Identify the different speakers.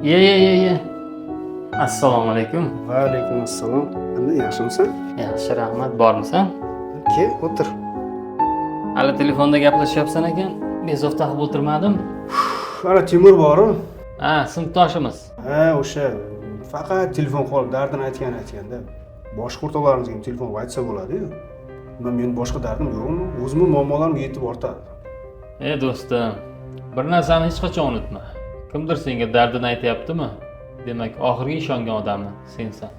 Speaker 1: Ye. Assalomu alaykum.
Speaker 2: Va alaykum assalom. Qanday, yaxshimisan?
Speaker 1: Yaxshi, rahmat. Bormisan?
Speaker 2: Ke, o'tir.
Speaker 1: Hali telefonda gaplashyapsan ekan. Bezov taqib o'tirmadim.
Speaker 2: Ana Timur bor-ku.
Speaker 1: Ha, sinfdoshimiz.
Speaker 2: Ha, o'sha faqat telefon qilib dardini aytganda. Boshqa o'rtoqlarimizga ham telefon aytsa bo'ladi-yu. Men boshqa dardim yo'qmi? O'zimning muammolarim yetib ortadi.
Speaker 1: Do'stim, bir narsani hech qachon unutma. Kimdir senga dardini aytyaptimi? Demak, oxirgi ishongan odami sensan.